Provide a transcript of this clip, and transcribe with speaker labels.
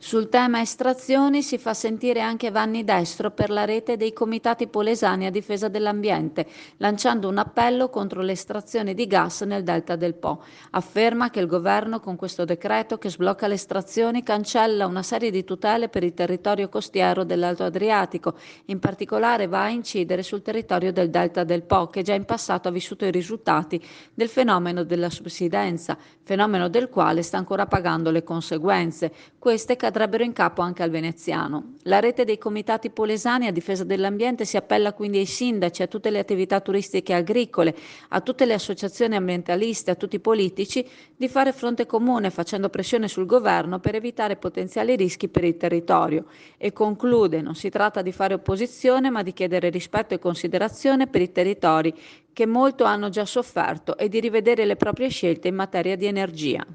Speaker 1: Sul tema estrazioni si fa sentire anche Vanni Destro per la rete dei comitati polesani a difesa dell'ambiente, lanciando un appello contro l'estrazione di gas nel delta del Po. Afferma che il governo con questo decreto che sblocca le estrazioni cancella una serie di tutele per il territorio costiero dell'Alto Adriatico, in particolare va a incidere sul territorio del delta del Po, che già in passato ha vissuto i risultati del fenomeno della subsidenza, fenomeno del quale sta ancora pagando le conseguenze. Queste cadrebbero in capo anche al veneziano. La rete dei comitati polesani a difesa dell'ambiente si appella quindi ai sindaci, a tutte le attività turistiche e agricole, a tutte le associazioni ambientaliste, a tutti i politici, di fare fronte comune facendo pressione sul governo per evitare potenziali rischi per il territorio. E conclude, non si tratta di fare opposizione, ma di chiedere rispetto e considerazione per i territori che molto hanno già sofferto e di rivedere le proprie scelte in materia di energia.